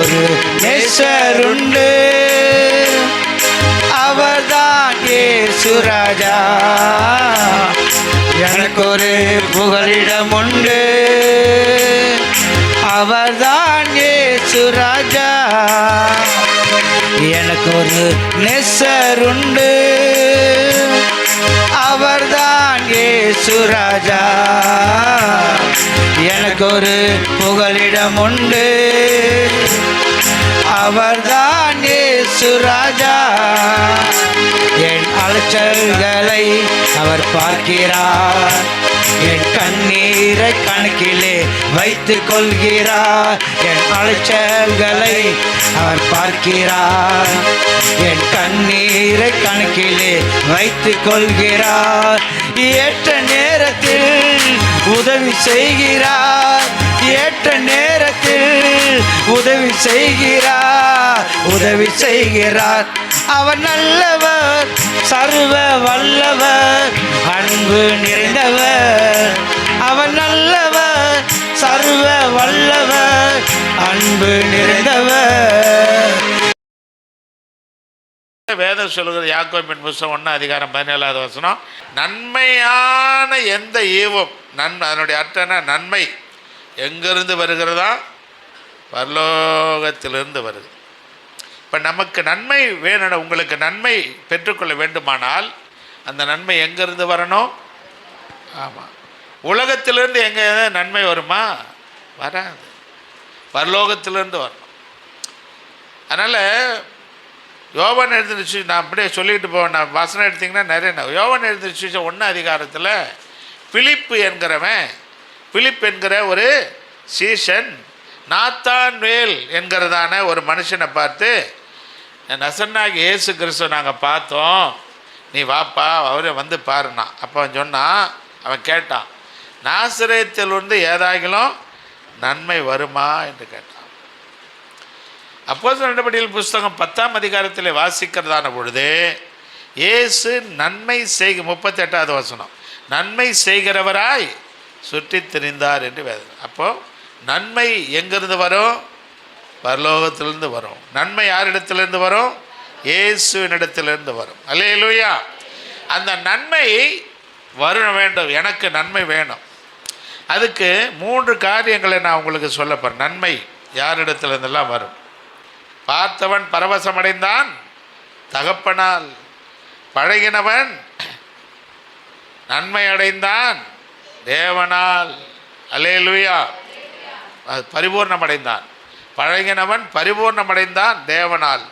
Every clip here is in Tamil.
ஒரு நேசருண்டு, அவர்தான் இயேசு ராஜா. எனக்கு ஒரு புகலிடம் உண்டு, அவர்தான் இயேசு ராஜா. எனக்கு ஒரு நேசருண்டு, அவர்தான் இயேசு ராஜா. எனக்கு ஒரு புகலிடம் உண்டு, அவர்தான் இயேசு ராஜா. என் அலைச்சல்களை அவர் பார்க்கிறார், என் கண்ணீரை கணக்கிலே வைத்துக் கொள்கிறார். என் அலைச்சல்களை அவர் பார்க்கிறார், என் கண்ணீரை கணக்கிலே வைத்துக் கொள்கிறார். ஏற்ற நேரத்தில் உதவி செய்கிறார், ஏற்ற நேரத்தில் உதவி செய்கிறார், உதவி செய்கிறார். அவர் நல்லவர், சர்வ வல்லவர், அன்பு நிறைந்தவர். அவர் நல்லவர், சர்வ வல்லவர், அன்பு நிறைந்தவர். வேதம் சொல்கிறது யாக்கோபின் புஸ்தகம் 1:17 நன்மையான எந்த ஈவும் அதனுடைய அர்த்தம்னா நன்மை எங்கிருந்து வருகிறதா? பரலோகத்திலிருந்து வருது. இப்போ நமக்கு நன்மை வேணும், உங்களுக்கு நன்மை பெற்றுக்கொள்ள வேண்டுமானால் அந்த நன்மை எங்கேருந்து வரணும்? ஆமாம், உலகத்திலிருந்து எங்கே நன்மை வருமா? வராது, பரலோகத்திலிருந்து வரணும். அதனால் யோவான் எழுதிருச்சு, நான் அப்படியே சொல்லிட்டு போவேன். நான் வசனம் எடுத்திங்கன்னா நிறைய. யோவான் எழுதிருச்சு 1 பிலிப் என்கிற ஒரு சீஷன் நாத்தான்வேல் என்கிறதான ஒரு மனுஷனை பார்த்து, நசன்னாகி இயேசு கிறிஸ்துவ நாங்கள் பார்த்தோம், நீ வாப்பா அவரை வந்து பாருனா. அப்போ அவன் சொன்னான், அவன் கேட்டான், நாசரேத்திலிருந்து ஏதாகிலும் நன்மை வருமா என்று கேட்டான். அப்போஸ்தலர் நடபடிகள் புஸ்தகம் 10 வாசிக்கிறதான பொழுது இயேசு நன்மை 38 நன்மை செய்கிறவராய் சுற்றி திரிந்தார் என்று வேதம். அப்போது நன்மை எங்கிருந்து வரும்? பரலோகத்திலிருந்து வரும். நன்மை யாரிடத்திலிருந்து வரும்? இயேசுவினிடத்திலிருந்து வரும். அல்லேலூயா. அந்த நன்மை வர வேண்டும், எனக்கு நன்மை வேணும். அதுக்கு 3 காரியங்களை நான் உங்களுக்கு சொல்ல போகிறேன். நன்மை யாரிடத்திலிருந்தெல்லாம் வரும்? பார்த்தவன் பரவசமடைந்தான், தகப்பனால். பழகினவன் நன்மை அடைந்தான், தேவனால். அல்லேலூயா. பரிபூர்ணமடைந்தான். பழகினவன் பரிபூர்ணமடைந்தான் தேவனால்.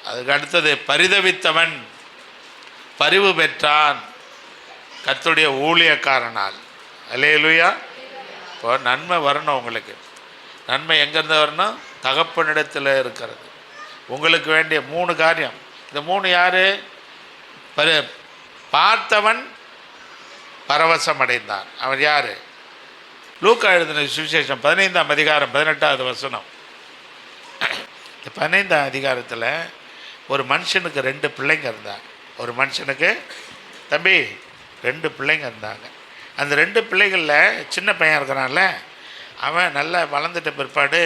அதுக்கு அடுத்தது பரிதவித்தவன் பரிவு பெற்றான் கர்த்தருடைய ஊழியக்காரனால். அல்லேலூயா. இப்போ நன்மை வரணும் உங்களுக்கு. நன்மை எங்கேருந்து வரணும்? தகப்பனிடத்தில் இருக்கிறது. உங்களுக்கு வேண்டிய 3 காரியம். இந்த 3 யார்? பார்த்தவன் பரவசம் அடைந்தான். அவன் யார்? லூக்கா எழுதின சுவிசேஷம் 15:18 இந்த 15 ஒரு மனுஷனுக்கு 2 பிள்ளைங்க இருந்தாங்க. ஒரு மனுஷனுக்கு தம்பி 2 பிள்ளைங்க இருந்தாங்க. அந்த 2 பிள்ளைகளில் சின்ன பையன் இருக்கிறான்ல, அவன் நல்லா வளர்ந்துட்ட பிற்பாடு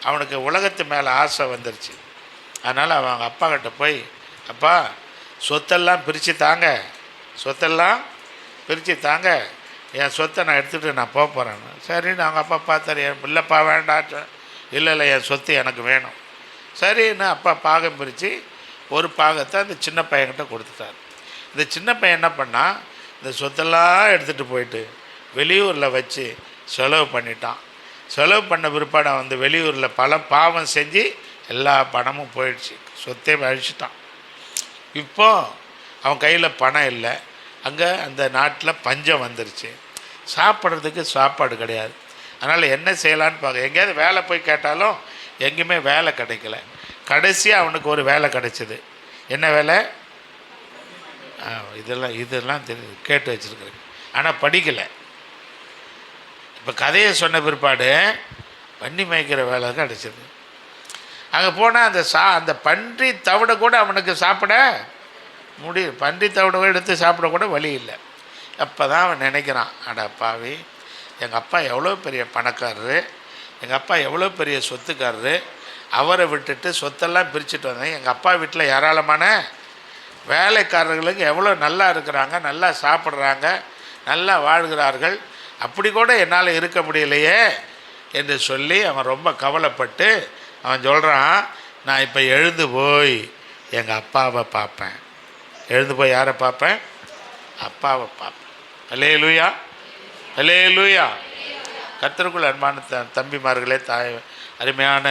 அவனுக்கு உலகத்து மேலே ஆசை வந்துருச்சு. அதனால் அவங்க அப்பா கிட்ட போய், அப்பா சொத்தெல்லாம் பிரித்து தாங்க, சொத்தெல்லாம் பிரித்து தாங்க, என் சொத்தை நான் எடுத்துகிட்டு நான் போக போகிறேன்னு. சரின்னு அவங்க அப்பா பார்த்தாரு. இல்லைப்பா வேண்டாம். இல்லை என் சொத்து எனக்கு வேணும். சரின்னு அப்பா பாகம் பிரித்து ஒரு பாகத்தை அந்த சின்ன பையன்கிட்ட கொடுத்துட்டார். இந்த சின்ன பையன் என்ன பண்ணால், இந்த சொத்தெல்லாம் எடுத்துகிட்டு போயிட்டு வெளியூரில் வச்சு செலவு பண்ணிட்டான். செலவு பண்ண பிற்பாடு வந்து வெளியூரில் பல பாவம் செஞ்சு எல்லா பணமும் போயிடுச்சு, சொத்தே அழிச்சிட்டான். இப்போ அவன் கையில் பணம் இல்லை. அங்கே அந்த நாட்டில் பஞ்சம் வந்துருச்சு, சாப்பிட்றதுக்கு சாப்பாடு கிடையாது. அதனால் என்ன செய்யலான்னு பார்க்க எங்கேயாவது வேலை போய் கேட்டாலும் எங்கேயுமே வேலை கிடைக்கல. கடைசியாக அவனுக்கு ஒரு வேலை கிடைச்சிது. என்ன வேலை? இதெல்லாம் தெரியுது, கேட்டு வச்சுருக்குறேன், ஆனால் படிக்கலை. இப்போ கதையை சொன்ன பிற்பாடு வண்டி மேய்க்கிற வேலை கிடச்சிது. அங்கே போனால் அந்த பன்றி தவிட கூட அவனுக்கு சாப்பிட முடியும். பன்றி தவிட எடுத்து சாப்பிட கூட வழி இல்லை. அப்போ தான் அவன் நினைக்கிறான், அட பாவி, எங்கள் அப்பா எவ்வளோ பெரிய பணக்காரரு, எங்கள் அப்பா எவ்வளோ பெரிய சொத்துக்காரரு, அவரை விட்டுட்டு சொத்தெல்லாம் பிரிச்சுட்டு வந்தேன். எங்கள் அப்பா வீட்டில் ஏராளமான வேலைக்காரர்களுக்கு எவ்வளோ நல்லா இருக்கிறாங்க, நல்லா சாப்பிட்றாங்க, நல்லா வாழ்கிறார்கள், அப்படி கூட என்னால் இருக்க முடியலையே என்று சொல்லி அவன் ரொம்ப கவலைப்பட்டு அவன் சொல்கிறான், நான் இப்போ எழுந்து போய் எங்கள் அப்பாவை பார்ப்பேன். எழுந்து போய் யாரை பார்ப்பேன்? அப்பாவை பார்ப்பேன். அல்லேலூயா, அல்லேலூயா. கர்த்தருக்குள் அன்பான தம்பிமார்களே, அருமையான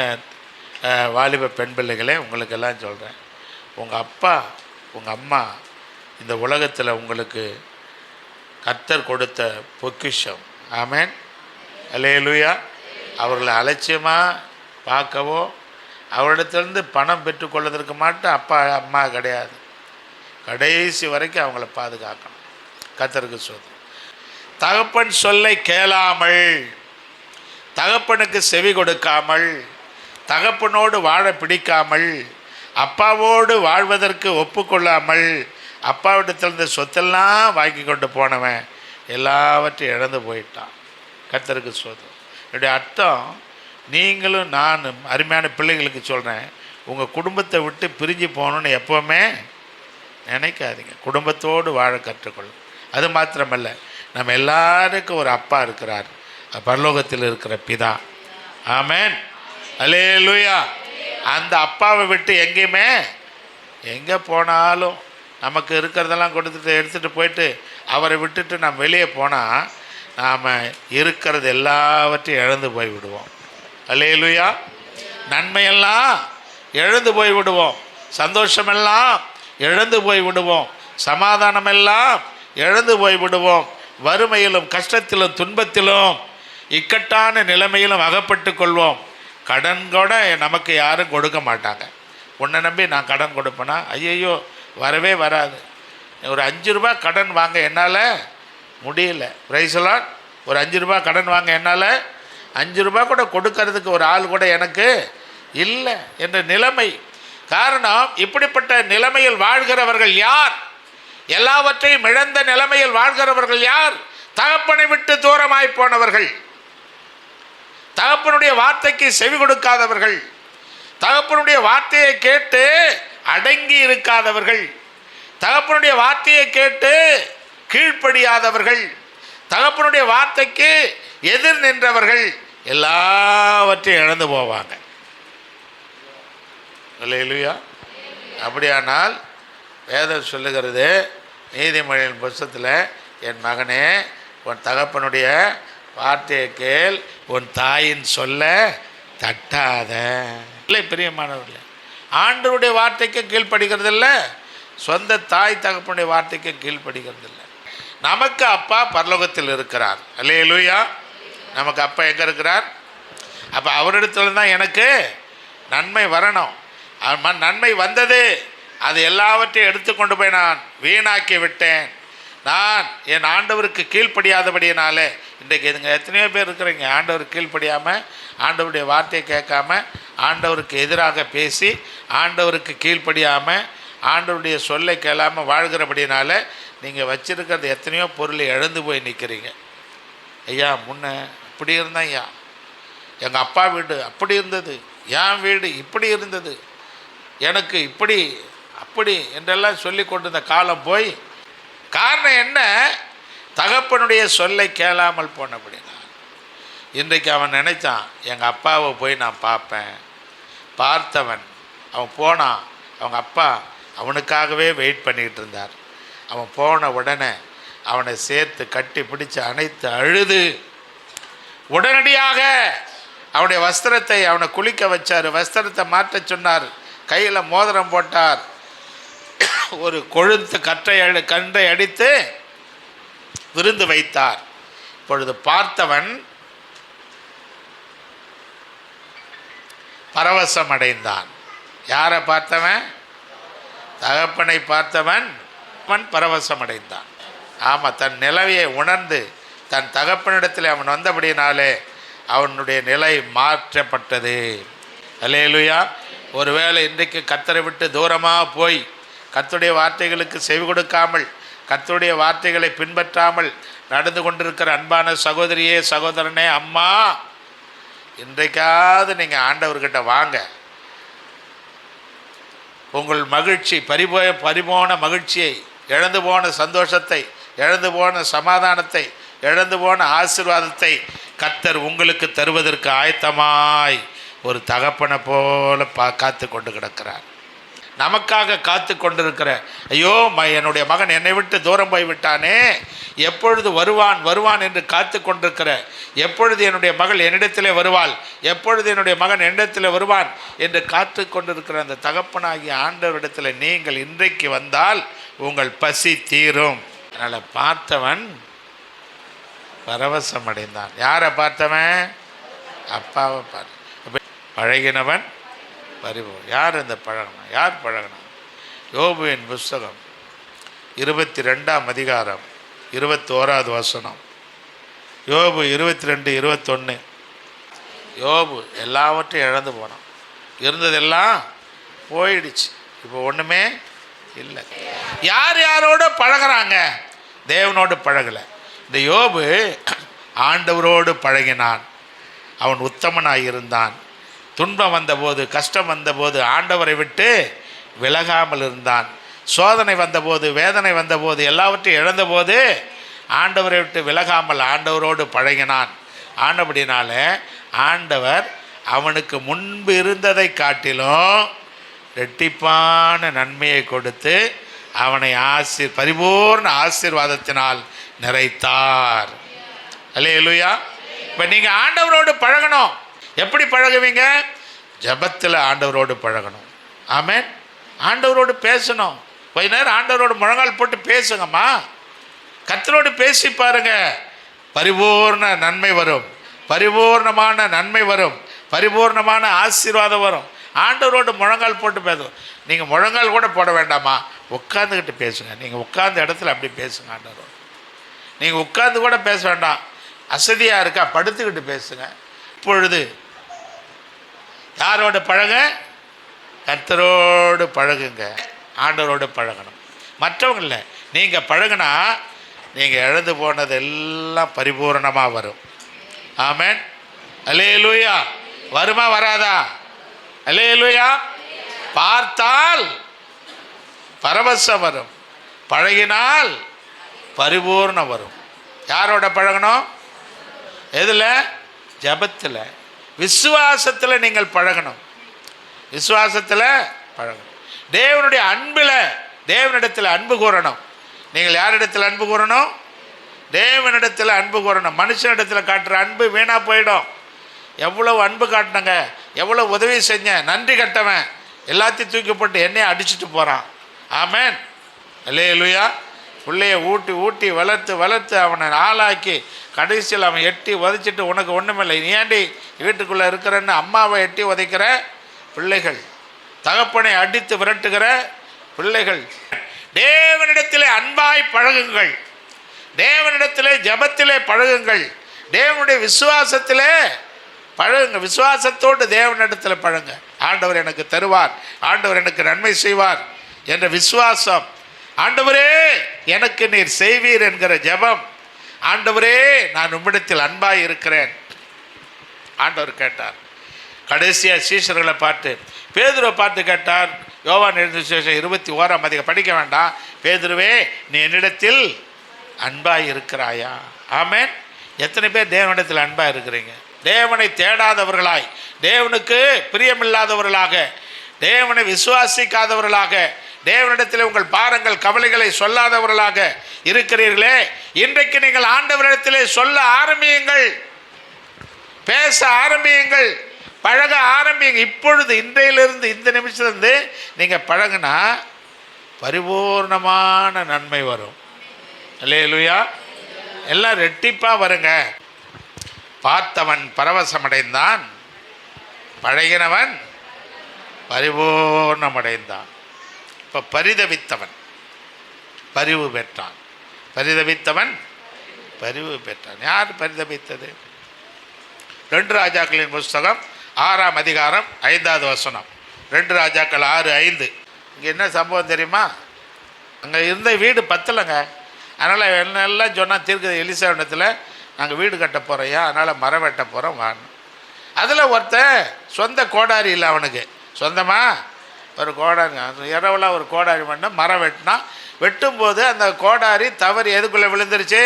வாலிப பெண் பிள்ளைகளே, உங்களுக்கெல்லாம் சொல்கிறேன், உங்கள் அப்பா உங்கள் அம்மா இந்த உலகத்தில் உங்களுக்கு கர்த்தர் கொடுத்த பொக்கிஷம். ஆமென், அல்லேலூயா. அவர்களை அலட்சியமாக பார்க்கவோ அவரிடத்துலேருந்து பணம் பெற்றுக்கொள்வதற்கு மட்டும் அப்பா அம்மா கிடையாது. கடைசி வரைக்கும் அவங்கள பாதுகாக்கணும். கர்த்தருக்கு சோதனை. தகப்பன் சொல்லை கேளாமல், தகப்பனுக்கு செவி கொடுக்காமல், தகப்பனோடு வாழ பிடிக்காமல், அப்பாவோடு வாழ்வதற்கு ஒப்புக்கொள்ளாமல், அப்பாவிடத்திலிருந்த சொத்தெல்லாம் வாங்கி கொண்டு போனவன் எல்லாவற்றையும் இழந்து போயிட்டான். கர்த்தருக்கு சோதனை. என்னுடைய அர்த்தம், நீங்களும் நானும் அருமையான பிள்ளைகளுக்கு சொல்கிறேன், உங்கள் குடும்பத்தை விட்டு பிரிஞ்சு போகணுன்னு எப்போவுமே நினைக்காதீங்க. குடும்பத்தோடு வாழ கற்றுக்கொள்ளும். அது மாத்திரமல்ல, நம்ம எல்லாருக்கும் ஒரு அப்பா இருக்கிறார், பரலோகத்தில் இருக்கிற பிதா. ஆமென், அல்லேலூயா. அந்த அப்பாவை விட்டு எங்கேயுமே எங்கே போனாலும் நமக்கு இருக்கிறதெல்லாம் எடுத்துகிட்டு போயிட்டு அவரை விட்டுட்டு நம்ம வெளியே போனால் நாம் இருக்கிறது எல்லாவற்றையும் இழந்து போய் விடுவோம். அல்லேலூயா. நன்மையெல்லாம் இழந்து போய் விடுவோம், சந்தோஷமெல்லாம் இழந்து போய் விடுவோம், சமாதானமெல்லாம் இழந்து போய் விடுவோம், வறுமையிலும் கஷ்டத்திலும் துன்பத்திலும் இக்கட்டான நிலைமையிலும் அகப்பட்டு கொள்வோம். கடன் கூட நமக்கு யாரும் கொடுக்க மாட்டாங்க. உன்னை நம்பி நான் கடன் கொடுப்பேனா? ஐயையோ, வரவே வராது. ஒரு 5 ரூபா கடன் வாங்க என்னால் முடியல. பிரைஸ்லாட். ஒரு 5 ரூபா கடன் வாங்க என்னால் 5 ரூபா கூட கொடுக்கறதுக்கு ஒரு ஆள் கூட எனக்கு இல்லை என்ற நிலைமை. காரணம், இப்படிப்பட்ட நிலைமையில் வாழ்கிறவர்கள் யார்? எல்லாவற்றையும் இழந்த நிலைமையில் வாழ்கிறவர்கள் யார்? தகப்பனை விட்டு தூரமாய் போனவர்கள், தகப்பனுடைய வார்த்தைக்கு செவி கொடுக்காதவர்கள், தகப்பனுடைய வார்த்தையை கேட்டு அடங்கி இருக்காதவர்கள், தகப்பனுடைய வார்த்தையை கேட்டு கீழ்ப்படியாதவர்கள், தகப்பனுடைய வார்த்தைக்கு எதிர் நின்றவர்கள் எல்லாவற்றையும் இழந்து போவாங்க. அல்லேலூயா. அப்படியானால் வேதம் சொல்லுகிறது, நீதிமொழியின் புத்தகத்தில், என் மகனே, உன் தகப்பனுடைய வார்த்தையை கேள், உன் தாயின் சொல்ல தட்டாத. இல்லை பிரியமானவர்களே, ஆண்டவருடைய வார்த்தைக்கு கீழ்ப்படுகிறது இல்லை, சொந்த தாய் தகப்பனுடைய வார்த்தைக்கு கீழ்ப்படுகிறது இல்லை. நமக்கு அப்பா பரலோகத்தில் இருக்கிறார். அல்லேலூயா. நமக்கு அப்பா எங்கே இருக்கிறார்? அப்போ அவரிடத்துல தான் எனக்கு நன்மை வரணும். நன்மை வந்தது, அது எல்லாவற்றையும் எடுத்துக்கொண்டு போய் நான் வீணாக்கி விட்டேன். நான் என் ஆண்டவருக்கு கீழ்ப்படியாதபடியினாலே, இன்றைக்கு இதுங்க எத்தனையோ பேர் இருக்கிறீங்க, ஆண்டவருக்கு கீழ்ப்படியாமல், ஆண்டவருடைய வார்த்தையை கேட்காம, ஆண்டவருக்கு எதிராக பேசி, ஆண்டவருக்கு கீழ்ப்படியாமல், ஆண்டவருடைய சொல்லை கேளாமல் வாழ்கிறபடினால நீங்கள் வச்சிருக்கிறது எத்தனையோ பொருளை இழந்து போய் நிற்கிறீங்க. ஐயா, முன்ன இப்படி இருந்தேன் ஐயா, எங்கள் அப்பா வீடு அப்படி இருந்தது, என் வீடு இப்படி இருந்தது, எனக்கு இப்படி அப்படி என்றெல்லாம் சொல்லி கொண்டிருந்த காலம் போய், காரணம் என்ன? தகப்பனுடைய சொல்லை கேளாமல் போனபடினா. இன்றைக்கு அவன் நினைச்சான், எங்கள் அப்பாவை போய் நான் பார்ப்பேன். பார்த்தவன் அவன் போனான், அவங்க அப்பா அவனுக்காகவே வெயிட் பண்ணிக்கிட்டு இருந்தார். அவன் போன உடனே அவனை சேர்த்து கட்டி பிடிச்சு அணைத்து அழுது உடனடியாக அவனுடைய வஸ்திரத்தை, அவனை குளிக்க வச்சார், வஸ்திரத்தை மாற்ற சொன்னார், கையில் மோதிரம் போட்டார், ஒரு கொழுந்து கன்றை அடித்து விருந்து வைத்தார். இப்பொழுது பார்த்தவன் பரவசம் அடைந்தான். யாரை பார்த்தவன்? தகப்பனை பார்த்தவன் பரவசம் அடைந்தான். ஆமாம், தன் நிலையை உணர்ந்து தன் தகப்பனிடத்தில் அவன் வந்தபடினாலே அவனுடைய நிலை மாற்றப்பட்டது. அல்லேலூயா. ஒருவேளை இன்றைக்கு கர்த்தரை விட்டு தூரமாக போய் கர்த்தருடைய வார்த்தைகளுக்கு செவி கொடுக்காமல், கர்த்தருடைய வார்த்தைகளை பின்பற்றாமல் நடந்து கொண்டிருக்கிற அன்பான சகோதரியே, சகோதரனே, அம்மா, இன்றைக்காவது நீங்கள் ஆண்டவர்கிட்ட வாங்க. உங்கள் மகிழ்ச்சி பறிபோன மகிழ்ச்சியை, இழந்து போன சந்தோஷத்தை, இழந்து போன சமாதானத்தை, இழந்து போன ஆசீர்வாதத்தை கர்த்தர் உங்களுக்கு தருவதற்கு ஆயத்தமாய் ஒரு தகப்பனை போல காத்து கொண்டு கிடக்கிறார். நமக்காக காத்து கொண்டிருக்கிற, ஐயோ என்னுடைய மகன் என்னை விட்டு தூரம் போய்விட்டானே, எப்பொழுது வருவான் வருவான் என்று காத்து கொண்டிருக்கிற, எப்பொழுது என்னுடைய மகள் என்னிடத்திலே வருவாள், எப்பொழுது என்னுடைய மகன் என்னிடத்தில் வருவான் என்று காத்து கொண்டிருக்கிற அந்த தகப்பனாகிய ஆண்டவரிடத்தில் நீங்கள் இன்றைக்கு வந்தால் உங்கள் பசி தீரும். அதனால் பார்த்தவன் பரவசம் அடைந்தான். யாரை பார்த்தவன்? அப்பாவை பார்த்து. பழகினவன் பறிபோம். யார் இந்த பழகினான்? யார் பழகினான்? யோபுவின் புஸ்தகம் 22ஆம் அதிகாரம் 21வது வசனம். யோபு 22:21. யோபு எல்லாவற்றையும் இழந்து போனான். இருந்ததெல்லாம் போயிடுச்சு. இப்போ ஒன்றுமே இல்லை. யார் யாரோட பழகிறாங்க? தேவனோடு பழகலை. இந்த யோபு ஆண்டவரோடு பழகினான். அவன் உத்தமனாக இருந்தான். துன்பம் வந்தபோது, கஷ்டம் வந்தபோது ஆண்டவரை விட்டு விலகாமல் இருந்தான். சோதனை வந்தபோது, வேதனை வந்தபோது, எல்லாவற்றையும் இழந்தபோது ஆண்டவரை விட்டு விலகாமல் ஆண்டவரோடு பழகினான். ஆனபடினால ஆண்டவர் அவனுக்கு முன்பு இருந்ததை காட்டிலும் இரட்டிப்பான நன்மையை கொடுத்து அவனை பரிபூர்ண ஆசீர்வாதத்தினால் நிறைத்தார். அல்லேலூயா. இப்போ நீங்கள் ஆண்டவரோடு பழகணும். எப்படி பழகுவீங்க? ஜெபத்தில் ஆண்டவரோடு பழகணும். ஆமென். ஆண்டவரோடு பேசணும். கொஞ்ச நேரம் ஆண்டவரோடு முழங்கால் போட்டு பேசுங்கம்மா. கர்த்தரோடு பேசி பாருங்க. பரிபூர்ண நன்மை வரும், பரிபூர்ணமான நன்மை வரும், பரிபூர்ணமான ஆசீர்வாதம் வரும். ஆண்டவரோடு முழங்கால் போட்டு பேசும். நீங்கள் முழங்கால் கூட போட வேண்டாமா, உட்காந்துக்கிட்டு பேசுங்க. நீங்கள் உட்கார்ந்த இடத்துல அப்படி பேசுங்க ஆண்டவரோடு. நீங்கள் உட்கார்ந்து கூட பேச வேண்டாம். அசதியாக இருக்கா, படுத்துக்கிட்டு பேசுங்க. இப்பொழுது யாரோடு பழக? கர்த்தரோடு பழகுங்க. ஆண்டவரோடு பழகணும். மற்றவங்க இல்லை, நீங்கள் பழகுனா நீங்கள் இழந்து போனது எல்லாம் பரிபூர்ணமாக வரும். ஆமென். அல்லேலூயா. வருமா வராதா? அல்லேலூயா. பார்த்தால் பரவசம் வரும், பழகினால் பரிபூர்ணம் வரும். யாரோட பழகணும்? எதில்? ஜபத்தில், விசுவாசத்தில் நீங்கள் பழகணும். விசுவாசத்தில் பழகணும். தேவனுடைய அன்பில், தேவனிடத்தில் அன்பு கூறணும். நீங்கள் யாரிடத்தில் அன்பு கூறணும்? தேவனிடத்தில் அன்பு கூறணும். மனுஷனிடத்தில் காட்டுற அன்பு வீணாக போயிடும். எவ்வளோ அன்பு காட்டினங்க, எவ்வளோ உதவி செஞ்சேன், நன்றி கட்டவன் எல்லாத்தையும் தூக்கி போட்டு என்னையை அடிச்சுட்டு போகிறான். ஆமென். அல்லேலூயா. பிள்ளைய ஊட்டி ஊட்டி வளர்த்து வளர்த்து அவனை ஆளாக்கி கடைசியில் அவன் எட்டி உதைச்சிட்டு உனக்கு ஒன்றுமில்லை, நீ ஏண்டி வீட்டுக்குள்ளே இருக்கிறன்னு அம்மாவை எட்டி உதைக்கிற பிள்ளைகள், தகப்பனை அடித்து விரட்டுகிற பிள்ளைகள். தேவனிடத்திலே அன்பாய் பழகுங்கள். தேவனிடத்திலே ஜபத்திலே பழகுங்கள். தேவனுடைய விசுவாசத்திலே பழகுங்க. விசுவாசத்தோடு தேவனிடத்தில் பழகுங்க. ஆண்டவர் எனக்கு தருவார், ஆண்டவர் எனக்கு நன்மை செய்வார் என்ற விசுவாசம். ஆண்டவரே எனக்கு நீர் செய்வீர் என்கிற ஜெபம். ஆண்டவரே நான் உம்மிடத்தில் அன்பாய் இருக்கிறேன். ஆண்டவர் கேட்டார். கடைசியாக சீஷர்களை பார்த்து, பேதுருவை பார்த்து கேட்டார். யோவான் எழுதின சுவிசேஷம் 21ஆம் அதிகாரம் படிக்க வேண்டாம். பேதுருவே நீ என்னிடத்தில் அன்பாய் இருக்கிறாயா? ஆமென். எத்தனை பேர் தேவனிடத்தில் அன்பாக இருக்கிறீங்க? தேவனை தேடாதவர்களாய், தேவனுக்கு பிரியமில்லாதவர்களாக, தேவனை விசுவாசிக்காதவர்களாக, தேவனிடத்தில் உங்கள் பாரங்கள் கவலைகளை சொல்லாதவர்களாக இருக்கிறீர்களே, இன்றைக்கு நீங்கள் ஆண்டவரிடத்திலே சொல்ல ஆரம்பியுங்கள், பேச ஆரம்பியுங்கள், பழக ஆரம்பியுங்க. இப்பொழுது இன்றையிலிருந்து, இந்த நிமிஷத்துலேருந்து நீங்கள் பழகுனா பரிபூர்ணமான நன்மை வரும். அல்லேலூயா. எல்லாம் ரெட்டிப்பாக வருங்க. பார்த்தவன் பரவசமடைந்தான், பழகினவன் பரிபூர்ணமடைந்தான். இப்போ பரிதவித்தவன் பரிவு பெற்றான். பரிதவித்தவன் பரிவு பெற்றான். யார் பரிதவித்தது? 2 ராஜாக்களின் புஸ்தகம் 6ஆம் அதிகாரம் 5வது வசனம். 2 ராஜாக்கள் 6:5. இங்கே என்ன சம்பவம் தெரியுமா? அங்கே இருந்த வீடு பத்தலைங்க. அதனால் என்னெல்லாம் சொன்னால் தீர்க்கதரிசி எலிசாவிடத்தில் நாங்கள் வீடு கட்ட போகிறோயா, அதனால் மரம் வெட்ட போகிறோம் வாங்க. அதில் ஒருத்தன் சொந்த கோடாரி இல்லை அவனுக்கு, சொந்தமாக ஒரு கோடாரி இரவலாக ஒரு கோடாரி பண்ண மரம் வெட்டினான். வெட்டும்போது அந்த கோடாரி தவறி எதுக்குள்ளே விழுந்துருச்சு?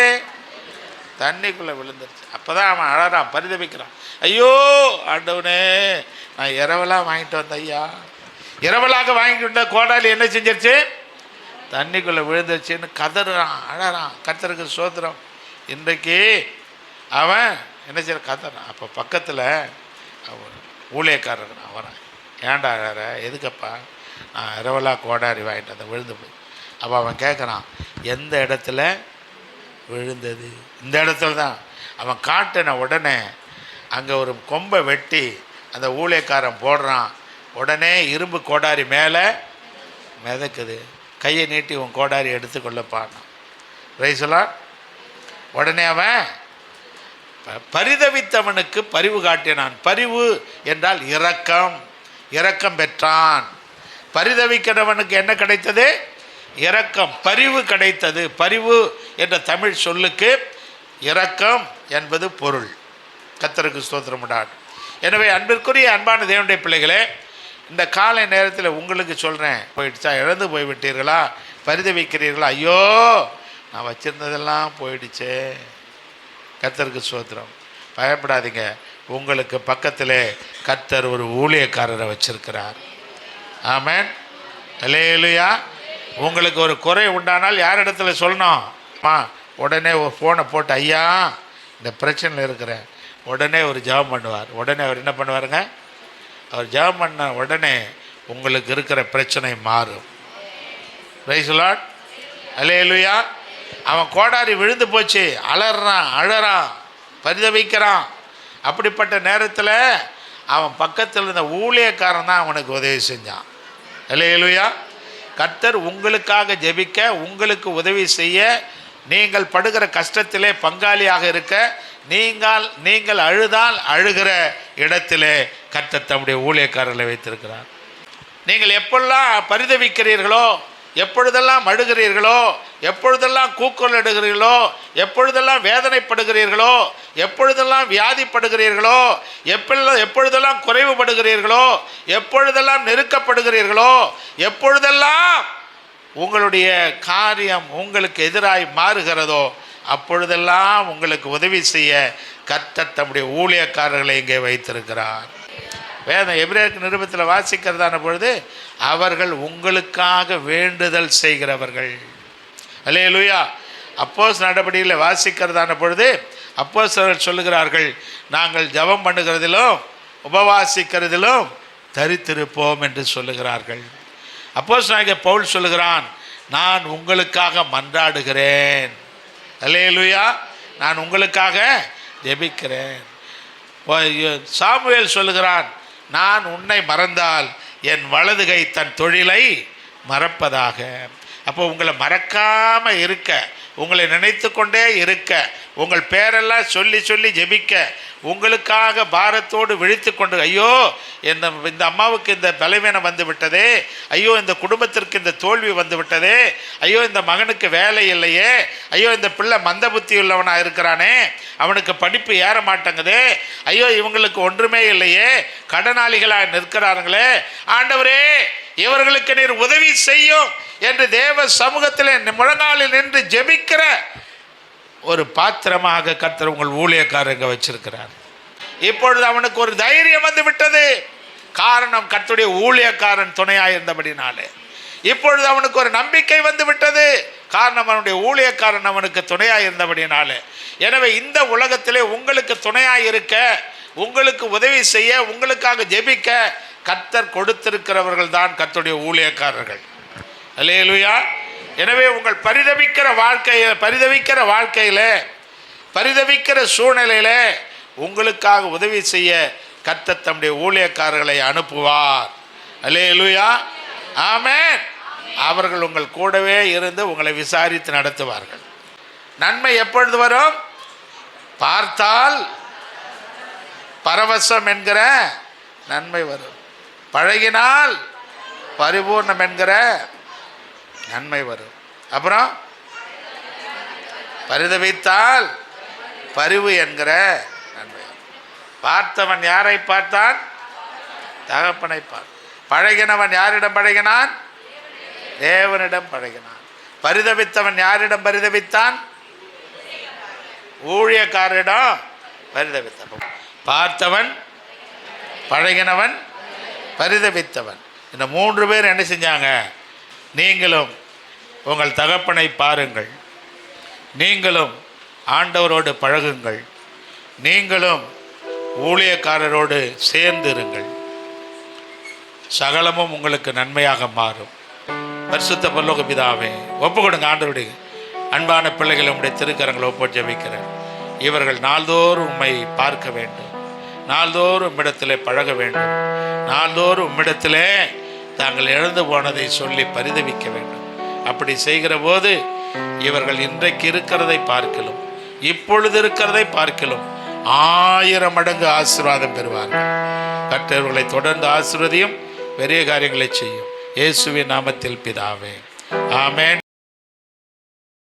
தண்ணிக்குள்ளே விழுந்துருச்சு. அப்போ தான் அவன் அழறான், பரிதவிக்கிறான். ஐயோ ஆண்டவனே, நான் இரவலாக வாங்கிட்டு வந்தேன் ஐயா. இரவலாக வாங்கிட்டு வந்த கோடாரி என்ன செஞ்சிருச்சு? தண்ணிக்குள்ளே விழுந்துருச்சுன்னு கதறான், அழறான். கர்த்தருக்கு ஸ்தோத்திரம். இன்றைக்கு அவன் என்ன செய்ய கதறான். அப்போ பக்கத்தில் அவன் ஊழியக்காரர் அவன், ஏன்டா அழற, எதுக்கப்பா? நான் இரவலாக கோடாரி வாங்கிட்டு வந்தேன், விழுந்து போய். அப்போ அவன் கேட்குறான், எந்த இடத்துல விழுந்தது? இந்த இடத்துல தான். அவன் காட்டின உடனே அங்கே ஒரு கொம்பை வெட்டி அந்த ஊழியக்காரன் போடுறான். உடனே இரும்பு கோடாரி மேலே மிதக்குது. கையை நீட்டி உன் கோடாரி எடுத்துக்கொள்ளப்பான். ரைசலா. உடனே அவன் பரிதவித்தவனுக்கு பரிவு காட்டினான். பரிவு என்றால் இரக்கம், இரக்கம் பெற்றான். பரிதவிக்கிறவனுக்கு என்ன கிடைத்தது? இரக்கம், பரிவு கிடைத்தது. பரிவு என்ற தமிழ் சொல்லுக்கு இரக்கம் என்பது பொருள். கர்த்தருக்கு ஸ்தோத்திரம் உண்டாகட்டும். எனவே அன்பிற்குரிய அன்பான தேவனுடைய பிள்ளைகளே, இந்த காலை நேரத்தில் உங்களுக்கு சொல்கிறேன், போயிடுச்சா? இழந்து போய்விட்டீர்களா? பரிதவிக்கிறீர்களா? ஐயோ நான் வச்சுருந்ததெல்லாம் போயிடுச்சே. கர்த்தருக்கு ஸ்தோத்திரம். பயப்படாதீங்க. உங்களுக்கு பக்கத்தில் கர்த்தர் ஒரு ஊழியக்காரரை வச்சிருக்கிறார். ஆமென். அல்லேலூயா. உங்களுக்கு ஒரு குறை உண்டானால் யார் இடத்துல சொல்லணும்? உடனே ஒரு ஃபோனை போட்டு, ஐயா இந்த பிரச்சனையில் இருக்கிறேன், உடனே ஒரு ஜெபம் பண்ணுவார். உடனே அவர் என்ன பண்ணுவாருங்க? அவர் ஜெபம் பண்ண உடனே உங்களுக்கு இருக்கிற பிரச்சனை மாறும். Praise the lord. அல்லேலூயா. அவன் கோடாரி விழுந்து போச்சு, அலறான், அழறான், பரிதவிக்கிறான். அப்படிப்பட்ட நேரத்தில் அவன் பக்கத்தில் இருந்த ஊழியக்காரன் தான் அவனுக்கு உதவி செஞ்சான். அல்லேலூயா. கர்த்தர் உங்களுக்காக ஜெபிக்க, உங்களுக்கு உதவி செய்ய, நீங்கள் படுகிற கஷ்டத்திலே பங்காளியாக இருக்க, நீங்கள் அழுதால் அழுகிற இடத்திலே கர்த்தர் தம்முடைய ஊழியக்காரர்களை வைத்திருக்கிறார். நீங்கள் எப்பெல்லாம் பரிதவிக்கிறீர்களோ, எப்பொழுதெல்லாம் அழுகிறீர்களோ, எப்பொழுதெல்லாம் கூக்குரலிடுகிறீர்களோ, எப்பொழுதெல்லாம் வேதனைப்படுகிறீர்களோ, எப்பொழுதெல்லாம் வியாதிப்படுகிறீர்களோ, எப்பொழுதெல்லாம் குறைவுபடுகிறீர்களோ, எப்பொழுதெல்லாம் நெருக்கப்படுகிறீர்களோ, எப்பொழுதெல்லாம் உங்களுடைய காரியம் உங்களுக்கு எதிராய் மாறுகிறதோ, அப்பொழுதெல்லாம் உங்களுக்கு உதவி செய்ய கர்த்தர் தம்முடைய ஊழியக்காரர்களை இங்கே வைத்திருக்கிறார். வேதம் எபிரேயர் நிருபத்தில் வாசிக்கிறதான பொழுது, அவர்கள் உங்களுக்காக வேண்டுதல் செய்கிறவர்கள். அல்லேலூயா. அப்போஸ்தலர் நடபடியில் வாசிக்கிறதான பொழுது அப்போஸ்தலர்கள் சொல்லுகிறார்கள், நாங்கள் ஜெபம் பண்ணுகிறதிலும் உபவாசிக்கிறதிலும் தரித்திருப்போம் என்று சொல்லுகிறார்கள். அப்போஸ்தலனாகிய பவுல் சொல்லுகிறான், நான் உங்களுக்காக மன்றாடுகிறேன். அல்லேலூயா. நான் உங்களுக்காக ஜெபிக்கிறேன். சாமுவேல் சொல்லுகிறான், நான் உன்னை மறந்தால் என் வலதுகை தன் தொழிலை மறப்பதாக. அப்போ உங்களை மறக்காமல் இருக்க, உங்களை நினைத்து கொண்டே இருக்க, உங்கள் பேரெல்லாம் சொல்லி சொல்லி ஜெபிக்க, உங்களுக்காக பாரத்தோடு விழித்து கொண்டு, ஐயோ இந்த அம்மாவுக்கு இந்த பலவீனம் வந்து விட்டதே, ஐயோ இந்த குடும்பத்திற்கு இந்த தோல்வி வந்து விட்டதே, ஐயோ இந்த மகனுக்கு வேலை இல்லையே, ஐயோ இந்த பிள்ளை மந்த புத்தி உள்ளவனாக இருக்கிறானே, அவனுக்கு படிப்பு ஏற மாட்டேங்குதே, ஐயோ இவங்களுக்கு ஒன்றுமே இல்லையே, கடனாளிகளாக நிற்கிறார்களே, ஆண்டவரே இவர்களுக்கு நீர் உதவி செய்யும் என்று தேவ சமூகத்தில் முழங்காலில் நின்று ஜெபிக்கிற ஒரு பாத்திரமாக கர்த்தர் உங்கள் ஊழியக்காரங்க வச்சிருக்கிறார். இப்பொழுது அவனுக்கு ஒரு தைரியம் வந்து விட்டது. காரணம், கர்த்தருடைய ஊழியக்காரன் துணையாக இருந்தபடினாலே. இப்பொழுது அவனுக்கு ஒரு நம்பிக்கை வந்து விட்டது. காரணம், அவனுடைய ஊழியக்காரன் அவனுக்கு துணையாக இருந்தபடினாலே. எனவே இந்த உலகத்திலே உங்களுக்கு துணையாக இருக்க, உங்களுக்கு உதவி செய்ய, உங்களுக்காக ஜெபிக்க கர்த்தர் கொடுத்திருக்கிறவர்கள் தான் கர்த்தருடைய ஊழியக்காரர்கள். அல்லேலூயா. எனவே உங்கள் பரிதவிக்கிற வாழ்க்கையில் பரிதவிக்கிற சூழ்நிலையில் உங்களுக்காக உதவி செய்ய கர்த்தர் தம்முடைய ஊழியக்காரர்களை அனுப்புவார். அல்லேலூயா. ஆமென். அவர்கள் உங்கள் கூடவே இருந்து உங்களை விசாரித்து நடத்துவார்கள். நன்மை எப்பொழுது வரும்? பார்த்தால் பரவசம் என்கிற நன்மை வரும். பழகினால் பரிபூர்ணம் என்கிற நன்மை வரும். அப்புறம் பரிதவித்தால் பரிவு என்கிற நன்மை. பார்த்தவன் யாரை பார்த்தான்? தகப்பனை பார்த்தான். பழகினவன் யாரிடம் பழகினான்? தேவனிடம் பழகினான். பரிதபித்தவன் யாரிடம் பரிதபித்தான்? ஊழியக்காரரிடம் பரிதபித்தான். பார்த்தவன், பழகினவன், பரிதபித்தவன். இந்த 3 பேர் என்ன செஞ்சாங்க? நீங்களும் உங்கள் தகப்பனை பாருங்கள், நீங்களும் ஆண்டவரோடு பழகுங்கள், நீங்களும் ஊழியக்காரரோடு சேர்ந்து இருங்கள், சகலமும் உங்களுக்கு நன்மையாக மாறும். பரிசுத்த பரலோக பிதாவே, ஒப்பு கொடுங்க ஆண்டவருடைய அன்பான பிள்ளைகளை உம்முடைய திருக்கரங்களை ஒப்பு ஜெபிக்கிறேன். இவர்கள் நாள்தோறும் உம்மை பார்க்க வேண்டும், நாள்தோறும் உம்மிடத்திலே பழக வேண்டும், நாள்தோறும் உம்மிடத்திலே தாங்கள் இழந்து போனதை சொல்லி பரிதவிக்க வேண்டும். அப்படி செய்கிற போது இவர்கள் இன்றைக்கு இருக்கிறதை பார்க்கலும், இப்பொழுது இருக்கிறதை பார்க்கலும் 1000 மடங்கு ஆசீர்வாதம் பெறுவார்கள். கற்றவர்களை தொடர்ந்து ஆசீர்வதியும், பெரிய காரியங்களை செய்யும். இயேசுவின் நாமத்தில் பிதாவே, ஆமென்.